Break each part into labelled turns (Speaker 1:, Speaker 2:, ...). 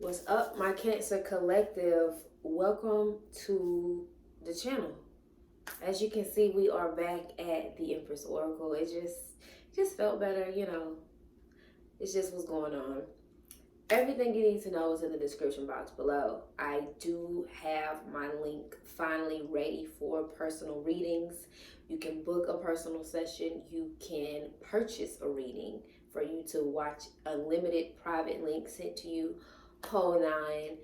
Speaker 1: What's up, my Cancer Collective? Welcome to the channel. As you can see, we are back at the Empress Oracle. It just felt better, It's just what's going on. Everything you need to know is in the description box below. I do have my link finally ready for personal readings. You can book a personal session. You can purchase a reading for you to watch unlimited private links sent to you. Whole nine.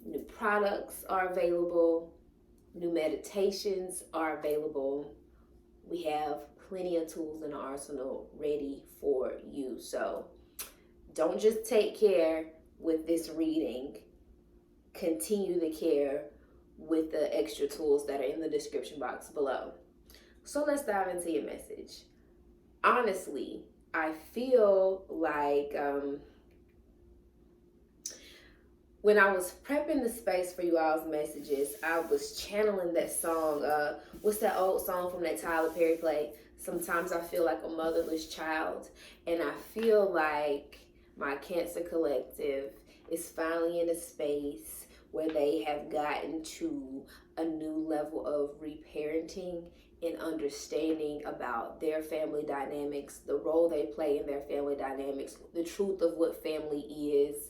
Speaker 1: New products are available. New meditations are available. We have plenty of tools in the arsenal ready for you. So don't just take care with this reading. Continue the care with the extra tools that are in the description box below. So let's dive into your message. Honestly, I feel like when I was prepping the space for you all's messages, I was channeling that song. What's that old song from that Tyler Perry play? Sometimes I feel like a motherless child. And I feel like my Cancer Collective is finally in a space where they have gotten to a new level of reparenting and understanding about their family dynamics, the role they play in their family dynamics, the truth of what family is,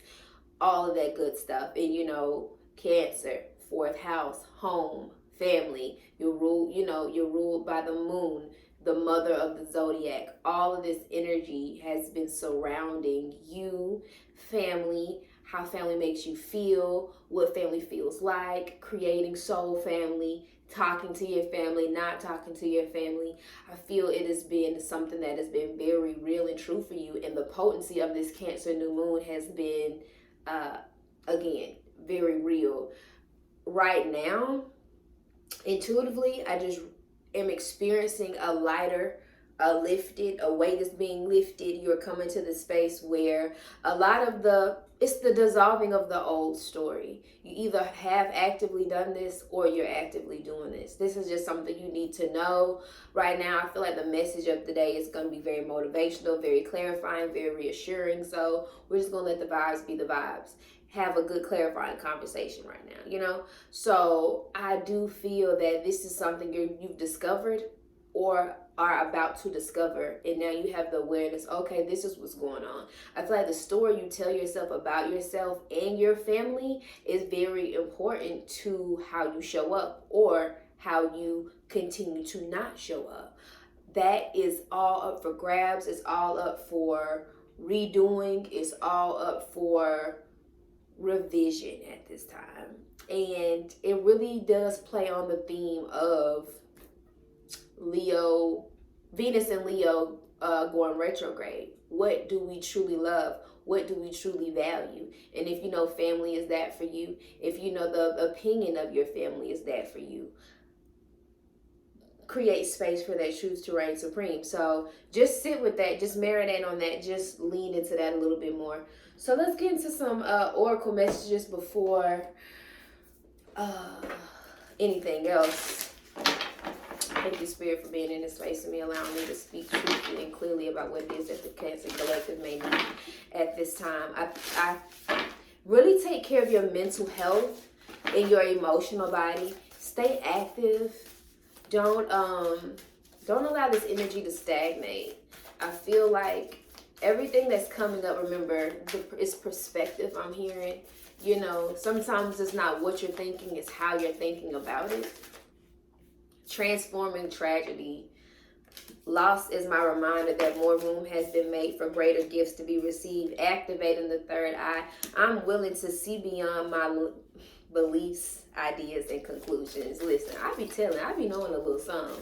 Speaker 1: all of that good stuff. And Cancer, fourth house, home, family, you're ruled by the moon, the mother of the zodiac. All of this energy has been surrounding you, family, how family makes you feel, what family feels like, creating soul family, talking to your family, not talking to your family. I feel it has been something that has been very real and true for you. And the potency of this Cancer new moon has been, again, very real. Right now, intuitively, I just am experiencing a lighter, a weight is being lifted. You're coming to the space where a lot of it's the dissolving of the old story. You either have actively done this or you're actively doing this. This is just something you need to know right now. I feel like the message of the day is going to be very motivational, very clarifying, very reassuring. So we're just going to let the vibes be the vibes. Have a good clarifying conversation right now, So I do feel that this is something you've discovered or are about to discover, and now you have the awareness, okay, this is what's going on. I feel like the story you tell yourself about yourself and your family is very important to how you show up or how you continue to not show up. That is all up for grabs. It's all up for redoing. It's all up for revision at this time. And it really does play on the theme of Leo, Venus and Leo going retrograde. What do we truly love? What do we truly value? And if family is that for you, if the opinion of your family is that for you, create space for that truth to reign supreme. So just sit with that, just marinate on that, just lean into that a little bit more. So let's get into some oracle messages before anything else. Thank you, Spirit, for being in this space and me allowing me to speak truthfully and clearly about what it is that the Cancer Collective may need at this time. I really take care of your mental health and your emotional body. Stay active. Don't allow this energy to stagnate. I feel like everything that's coming up, remember, it's perspective I'm hearing. Sometimes it's not what you're thinking, it's how you're thinking about it. Transforming tragedy. Loss is my reminder that more room has been made for greater gifts to be received. Activating the third eye. I'm willing to see beyond my beliefs, ideas, and conclusions. Listen, I be knowing a little something.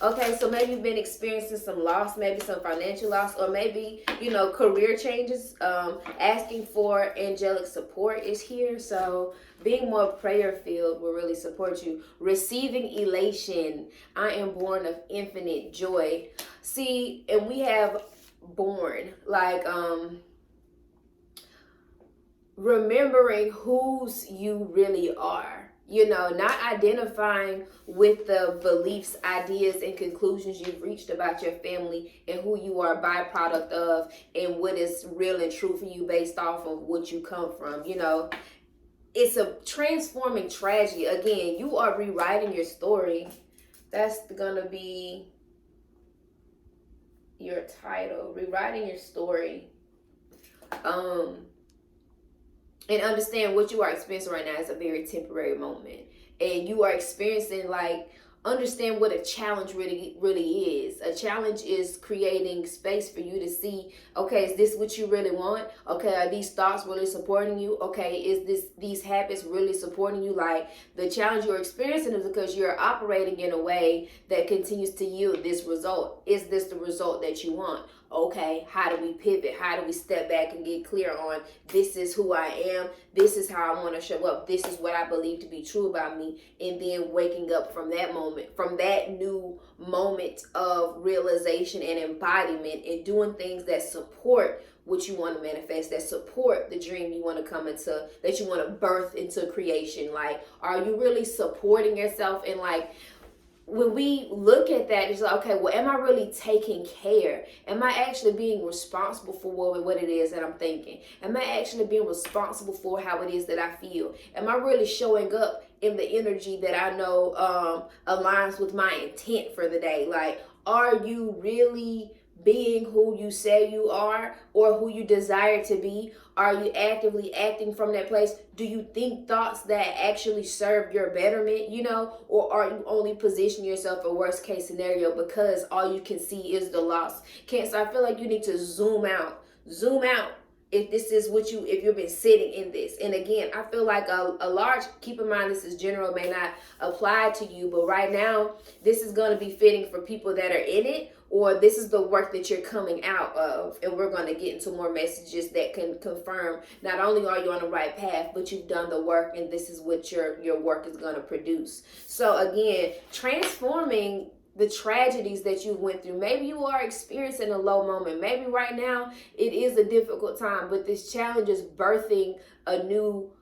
Speaker 1: Okay, so maybe you've been experiencing some loss, maybe some financial loss, or maybe, career changes. Asking for angelic support is here. So being more prayer-filled will really support you. Receiving elation. I am born of infinite joy. See, and we have born, like, remembering whose you really are. You know, not identifying with the beliefs, ideas, and conclusions you've reached about your family and who you are a byproduct of, and what is real and true for you based off of what you come from. You know, it's a transforming tragedy. Again, you are rewriting your story. That's gonna be your title, rewriting your story. And understand what you are experiencing right now is a very temporary moment, and you are experiencing, like, understand what a challenge really is. A challenge is creating space for you to see, okay, is this what you really want? Okay, are these thoughts really supporting you? Okay, is these habits really supporting you? Like, the challenge you're experiencing is because you're operating in a way that continues to yield this result. Is this the result that you want? Okay, how do we pivot? How do we step back and get clear on, this is who I am, this is how I want to show up, this is what I believe to be true about me, and then waking up from that moment, from that new moment of realization and embodiment, and doing things that support what you want to manifest, that support the dream you want to come into, that you want to birth into creation. Like, are you really supporting yourself? And like, when we look at that, it's like, okay, well, am I really taking care? Am I actually being responsible for what it is that I'm thinking? Am I actually being responsible for how it is that I feel? Am I really showing up in the energy that I know aligns with my intent for the day? Like, are you really being who you say you are, or who you desire to be? Are you actively acting from that place? Do you think thoughts that actually serve your betterment, you know? Or are you only positioning yourself for worst case scenario because all you can see is the loss? So I feel like you need to zoom out. If this is if you've been sitting in this. And again, I feel like a large, keep in mind, this is general, may not apply to you, but right now, this is going to be fitting for people that are in it, or this is the work that you're coming out of. And we're going to get into more messages that can confirm not only are you on the right path, but you've done the work, and this is what your work is going to produce. So again, transforming the tragedies that you went through. Maybe you are experiencing a low moment. Maybe right now it is a difficult time, but this challenge is birthing a new,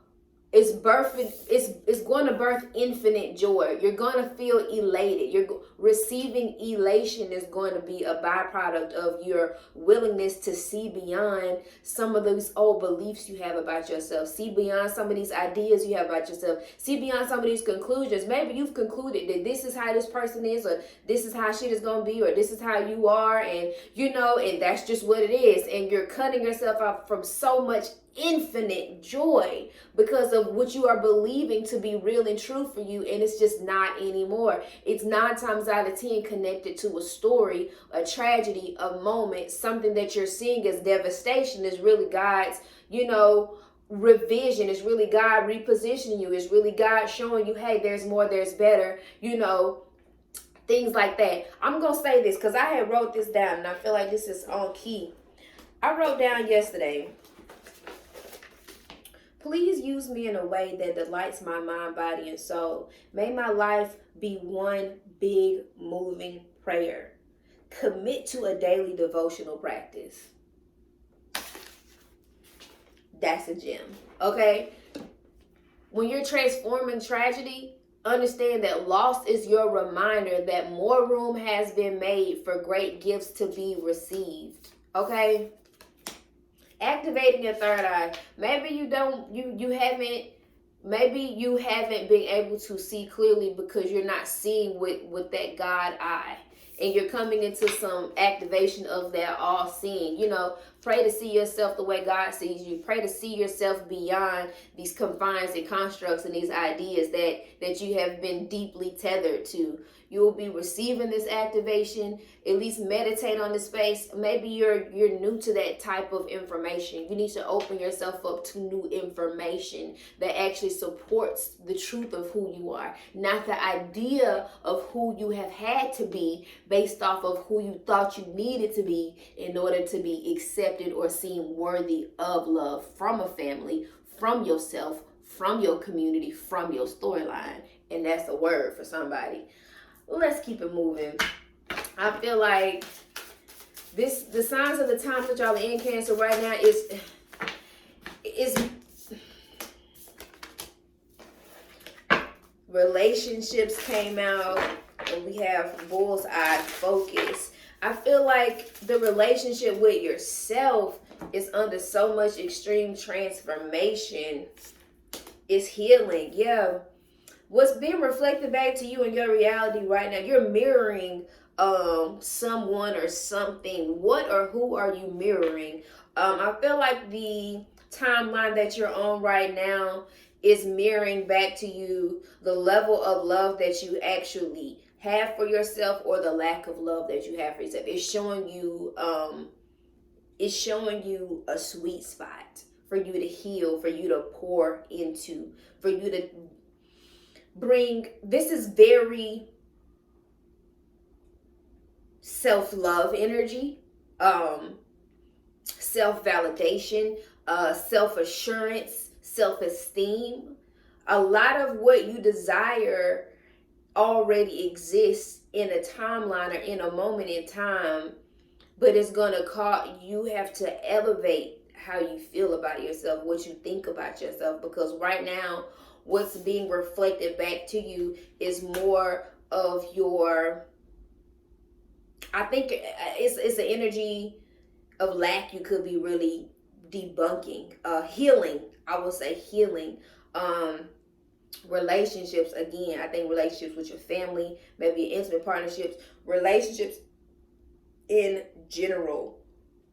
Speaker 1: it's going to birth infinite joy. You're going to feel elated. Receiving elation is going to be a byproduct of your willingness to see beyond some of those old beliefs you have about yourself. See beyond some of these ideas you have about yourself. See beyond some of these conclusions. Maybe you've concluded that this is how this person is, or this is how shit is going to be, or this is how you are, and and that's just what it is. And you're cutting yourself out from so much infinite joy because of what you are believing to be real and true for you, and it's just not anymore. It's 9 times out of 10 connected to a story, a tragedy, a moment. Something that you're seeing as devastation is really God's revision. Is really God repositioning you. Is really God showing you, hey, there's more, there's better, things like that. I'm gonna say this because I had wrote this down, and I feel like this is on key. I wrote down yesterday, please use me in a way that delights my mind, body, and soul. May my life be one big moving prayer. Commit to a daily devotional practice. That's a gem, okay? When you're transforming tragedy, understand that loss is your reminder that more room has been made for great gifts to be received, okay? Activating your third eye. Maybe you haven't been able to see clearly because you're not seeing with that God eye. And you're coming into some activation of that all-seeing. Pray to see yourself the way God sees you. Pray to see yourself beyond these confines and constructs and these ideas that you have been deeply tethered to. You will be receiving this activation. At least meditate on this space. Maybe you're new to that type of information. You need to open yourself up to new information that actually supports the truth of who you are, not the idea of who you have had to be based off of who you thought you needed to be in order to be accepted or seen worthy of love from a family, from yourself, from your community, from your storyline. And that's a word for somebody. Let's keep it moving. I feel like the signs of the times that y'all are in, Cancer, right now is Relationships came out, and we have bullseye focus. I feel like the relationship with yourself is under so much extreme transformation. It's healing. Yeah. What's being reflected back to you in your reality right now, you're mirroring someone or something. What or who are you mirroring? I feel like the timeline that you're on right now is mirroring back to you the level of love that you actually have for yourself, or the lack of love that you have for yourself. It's showing you a sweet spot for you to heal, for you to pour into, for you to bring. This is very self-love energy, self-validation, self-assurance, self-esteem. A lot of what you desire already exists in a timeline or in a moment in time, but it's gonna call you have to elevate how you feel about yourself, what you think about yourself, because right now what's being reflected back to you is more of your, I think it's an energy of lack you could be really debunking. Healing, I will say healing. Relationships, again, I think relationships with your family, maybe intimate partnerships, relationships in general,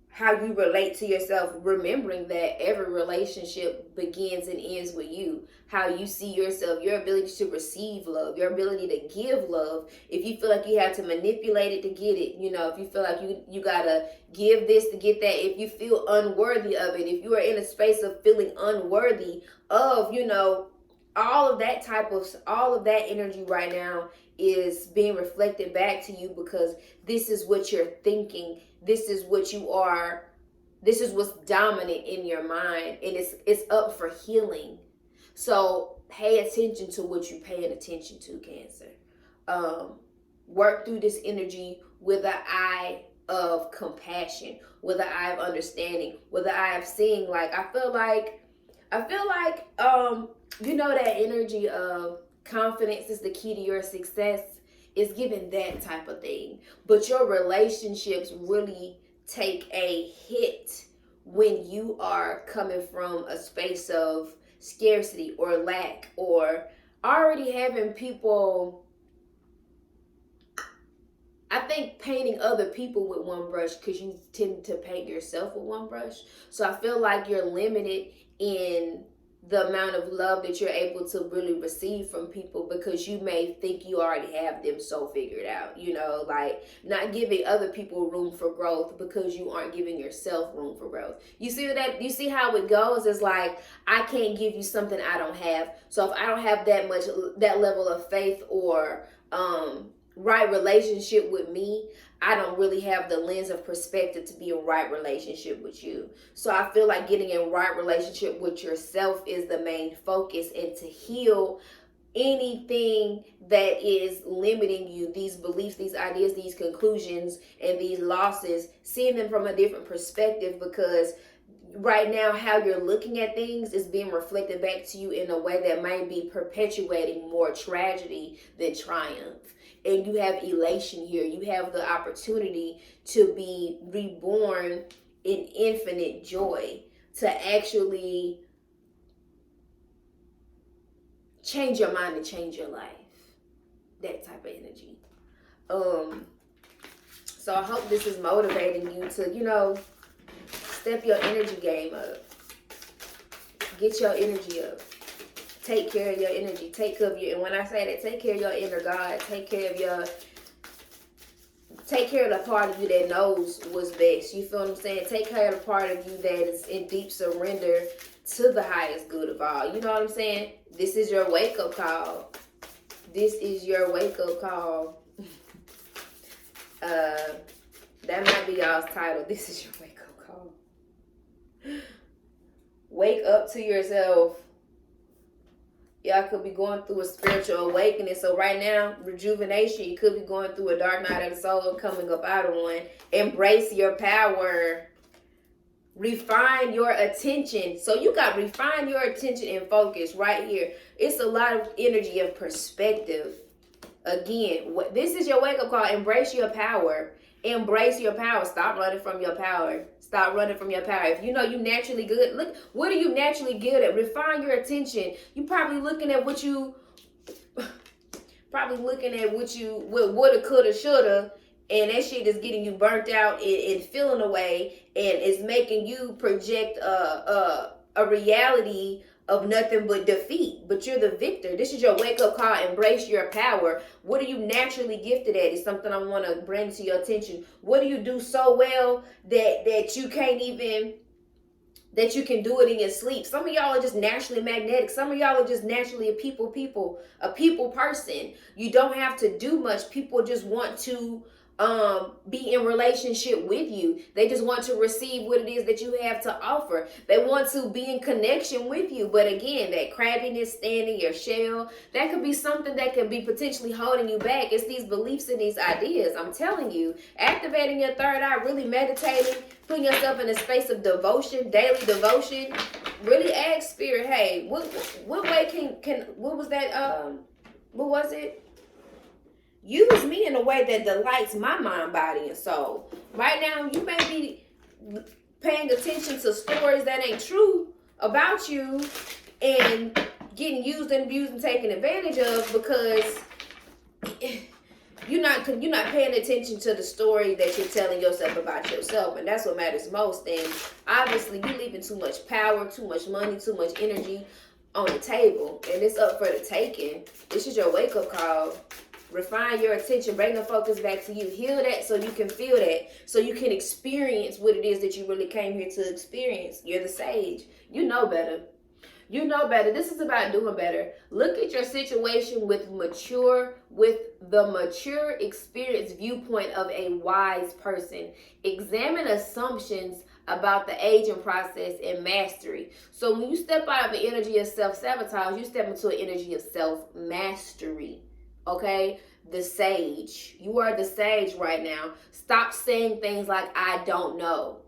Speaker 1: how you relate to yourself, remembering that every relationship begins and ends with you. How you see yourself, your ability to receive love, your ability to give love. If you feel like you have to manipulate it to get it, if you feel like you gotta give this to get that, if you feel unworthy of it, if you are in a space of feeling unworthy of, all of that energy right now is being reflected back to you, because this is what you're thinking. This is what you are. This is what's dominant in your mind, and it's up for healing. So pay attention to what you're paying attention to, Cancer. Work through this energy with an eye of compassion, with an eye of understanding, with an eye of seeing. Like, I feel like that energy of confidence is the key to your success. It's giving that type of thing. But your relationships really take a hit when you are coming from a space of scarcity or lack, or already having people, I think, painting other people with one brush, because you tend to paint yourself with one brush. So I feel like you're limited in the amount of love that you're able to really receive from people, because you may think you already have them so figured out, like not giving other people room for growth because you aren't giving yourself room for growth. You see how it goes? It's like, I can't give you something I don't have. So if I don't have that level of faith or right relationship with me, I don't really have the lens of perspective to be in right relationship with you. So I feel like getting in right relationship with yourself is the main focus, and to heal anything that is limiting you, these beliefs, these ideas, these conclusions, and these losses, seeing them from a different perspective, because right now how you're looking at things is being reflected back to you in a way that might be perpetuating more tragedy than triumph. And you have elation here. You have the opportunity to be reborn in infinite joy, to actually change your mind and change your life. That type of energy. So I hope this is motivating you to, step your energy game up. Get your energy up. Take care of your energy. Take care of you. And when I say that, take care of your inner God. Take care of the part of you that knows what's best. You feel what I'm saying? Take care of the part of you that is in deep surrender to the highest good of all. You know what I'm saying? This is your wake-up call. This is your wake-up call. That might be y'all's title. This is your wake-up call. Wake up to yourself. Y'all could be going through a spiritual awakening. So right now, rejuvenation. You could be going through a dark night of the soul and coming up out of one. Embrace your power. refine your attention. So you got refine your attention and focus right here. It's a lot of energy of perspective. Again, this is your wake-up call. Embrace your power. Embrace your power. Stop running from your power. Stop running from your power. If you know you naturally good, look, what are you naturally good at? Refine your attention. You probably looking at what you what woulda, coulda, shoulda, and that shit is getting you burnt out and feeling away, and it's making you project a reality of nothing but defeat. But you're the victor. This is your wake-up call. Embrace your power. What are you naturally gifted at is something I want to bring to your attention. What do you do so well that you can't even, that you can do it in your sleep? Some of y'all are just naturally magnetic. Some of y'all are just naturally a people person. You don't have to do much. People just want to be in relationship with you. They just want to receive what it is that you have to offer. They want to be in connection with you. But again, that crabbiness, standing your shell, that could be something that could be potentially holding you back. It's these beliefs and these ideas. I'm telling you, activating your third eye, really meditating, putting yourself in a space of devotion, daily devotion. Really ask spirit, hey, what way can what was that what was it? Use me in a way that delights my mind, body, and soul. Right now, you may be paying attention to stories that ain't true about you and getting used and abused and taken advantage of because you're not paying attention to the story that you're telling yourself about yourself, and that's what matters most. And obviously, you're leaving too much power, too much money, too much energy on the table, and it's up for the taking. This is your wake-up call. Refine your attention. Bring the focus back to you. Heal that so you can feel that. So you can experience what it is that you really came here to experience. You're the sage. You know better. You know better. This is about doing better. Look at your situation with the mature, experienced viewpoint of a wise person. Examine assumptions about the aging process and mastery. So when you step out of the energy of self-sabotage, you step into an energy of self-mastery. Okay, the sage. You are the sage right now. Stop saying things like, I don't know.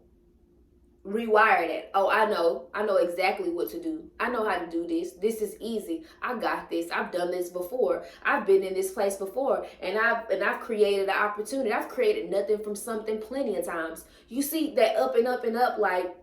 Speaker 1: Rewire that. Oh, I know exactly what to do. I know how to do this. This is easy. I got this. I've done this before. I've been in this place before, and I've created an opportunity. I've created nothing from something plenty of times. You see that up and up and up. Like,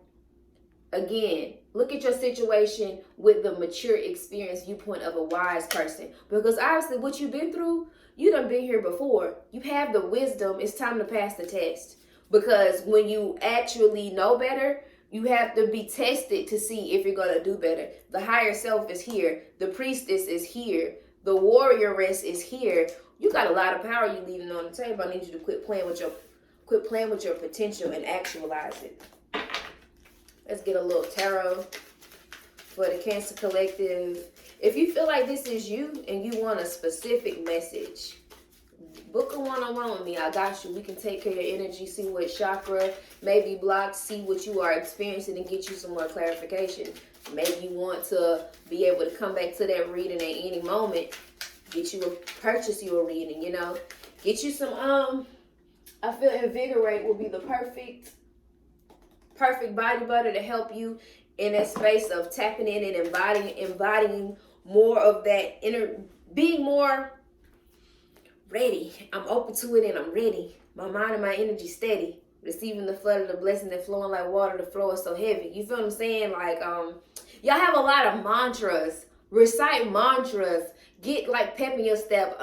Speaker 1: again, look at your situation with the mature, experienced viewpoint of a wise person. Because obviously what you've been through, you done been here before. You have the wisdom. It's time to pass the test. Because when you actually know better, you have to be tested to see if you're going to do better. The higher self is here. The priestess is here. The warrioress is here. You got a lot of power you leaving on the table. I need you to quit playing with your potential and actualize it. Let's get a little tarot for the Cancer Collective. If you feel like this is you and you want a specific message, book a one-on-one with me. I got you. We can take care of your energy, see what chakra may be blocked, see what you are experiencing, and get you some more clarification. Maybe you want to be able to come back to that reading at any moment. Purchase you a reading, Get you some, I feel Invigorate will be the perfect body butter to help you in that space of tapping in and embodying more of that inner, being more ready. I'm open to it and I'm ready. My mind and my energy steady. Receiving the flood of the blessing that flowing like water. The flow is so heavy. You feel what I'm saying? Like, y'all have a lot of mantras. Recite mantras. Get like pep in your step.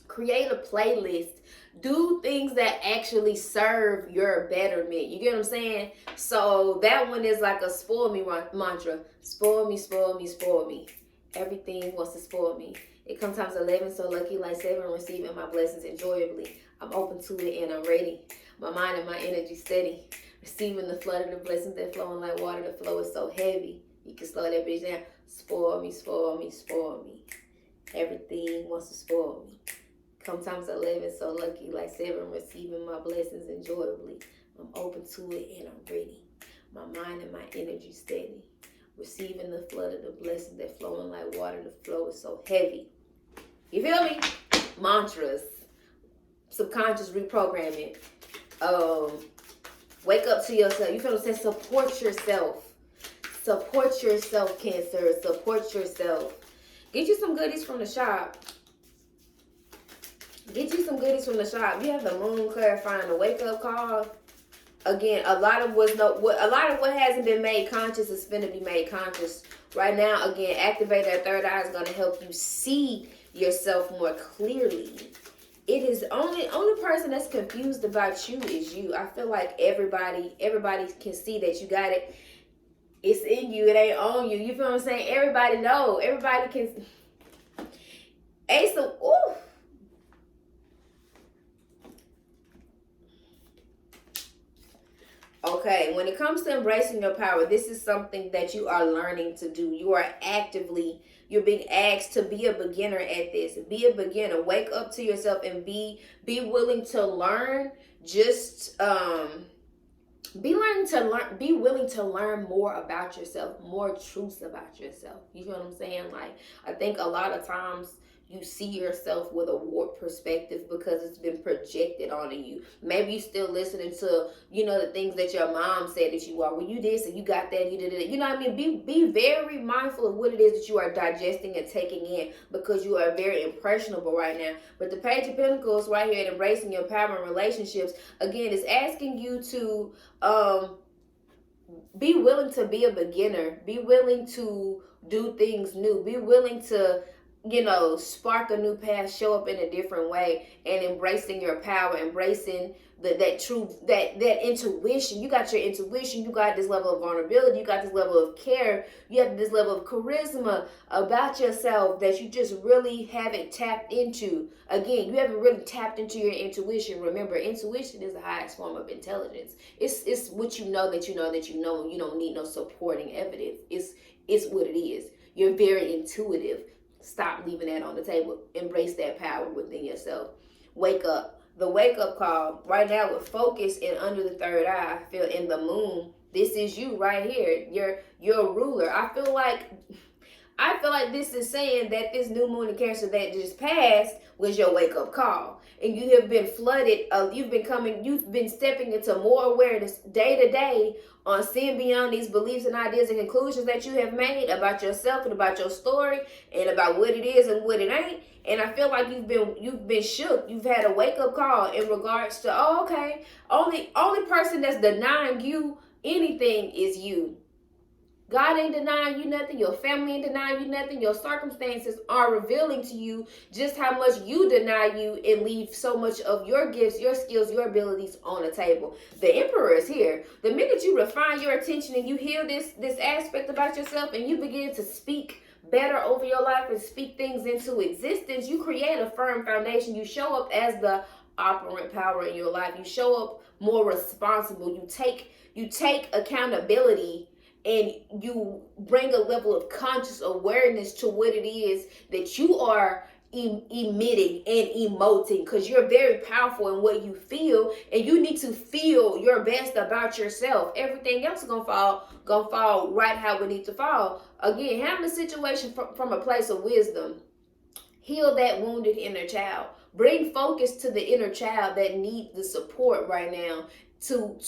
Speaker 1: Create a playlist. Do things that actually serve your betterment. You get what I'm saying? So that one is like a spoil me mantra. Spoil me, spoil me, spoil me. Everything wants to spoil me. It comes times 11, so lucky like 7, receiving my blessings enjoyably. I'm open to it and I'm ready. My mind and my energy steady. Receiving the flood of the blessings that flowing like water. The flow is so heavy. You can slow that bitch down. Spoil me, spoil me, spoil me. Everything wants to spoil me. Come times 11, so lucky like 7, receiving my blessings enjoyably. I'm open to it and I'm ready. My mind and my energy steady. Receiving the flood of the blessings that flowing like water. The flow is so heavy. You feel me? Mantras. Subconscious reprogramming. Wake up to yourself. You feel what I'm saying? Support yourself. Support yourself, Cancer. Support yourself. Get you some goodies from the shop. Get you some goodies from the shop. You have the moon clarifying the wake up call. Again, a lot of what hasn't been made conscious is going to be made conscious right now. Again, activate that third eye is going to help you see yourself more clearly. It is only person that's confused about you is you. I feel like everybody can see that you got it. It's in you. It ain't on you. You feel what I'm saying? Everybody know. Everybody can. Ace of ooh. Okay, when it comes to embracing your power, this is something that you are learning to do. You're being asked to be a beginner at this. Be a beginner. Wake up to yourself and be willing to learn. Just be willing to learn more about yourself, more truths about yourself. You know what I'm saying? Like, I think a lot of times you see yourself with a warped perspective because it's been projected onto you. Maybe you still listening to, the things that your mom said that you are. Well, you did, so you got that, you did it. You know what I mean? Be very mindful of what it is that you are digesting and taking in, because you are very impressionable right now. But the Page of Pentacles right here at Embracing Your Power in Relationships, again, is asking you to be willing to be a beginner. Be willing to do things new. Be willing to spark a new path, show up in a different way, and embracing your power, embracing that truth, that intuition. You got your intuition, you got this level of vulnerability, you got this level of care, you have this level of charisma about yourself that you just really haven't tapped into. Again, you haven't really tapped into your intuition. Remember, intuition is the highest form of intelligence. It's what you know that you know that you know, and you don't need no supporting evidence. It's what it is. You're very intuitive. Stop leaving that on the table. Embrace that power within yourself. Wake up. The wake up call right now with focus and under the third eye. I feel in the moon. This is you right here. You're a ruler. I feel like this is saying that this new moon in Cancer that just passed was your wake up call. And you have been flooded. You've been stepping into more awareness day to day on seeing beyond these beliefs and ideas and conclusions that you have made about yourself and about your story and about what it is and what it ain't. And I feel like you've been shook. You've had a wake up call in regards to, okay, only person that's denying you anything is you. God ain't denying you nothing. Your family ain't denying you nothing. Your circumstances are revealing to you just how much you deny you and leave so much of your gifts, your skills, your abilities on the table. The Emperor is here. The minute you refine your attention and you heal this aspect about yourself and you begin to speak better over your life and speak things into existence, you create a firm foundation. You show up as the operant power in your life. You show up more responsible. You take accountability. And you bring a level of conscious awareness to what it is that you are emitting and emoting, because you're very powerful in what you feel, and you need to feel your best about yourself. Everything else is gonna fall right how it needs to fall. Again, handle the situation from a place of wisdom. Heal that wounded inner child. Bring focus to the inner child that needs the support right now. To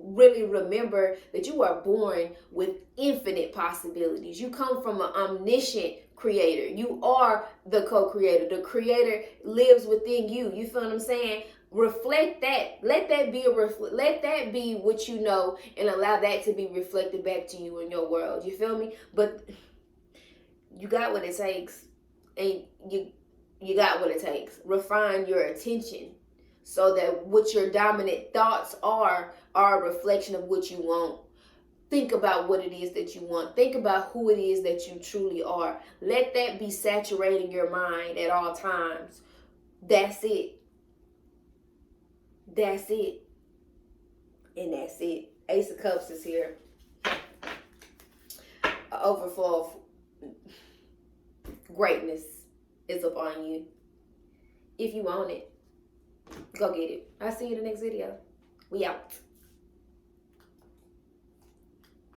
Speaker 1: really remember that you are born with infinite possibilities. You come from an omniscient creator. You are the co-creator. The creator lives within you. You feel what I'm saying? Reflect that. Let that be what you know, and allow that to be reflected back to you in your world. You feel me? But you got what it takes, and you got what it takes. Refine your attention, so that what your dominant thoughts are a reflection of what you want. Think about what it is that you want. Think about who it is that you truly are. Let that be saturating your mind at all times. That's it. That's it. And that's it. Ace of Cups is here. An overflow of greatness is upon you. If you want it, go get it. I'll see you in the next video. We out.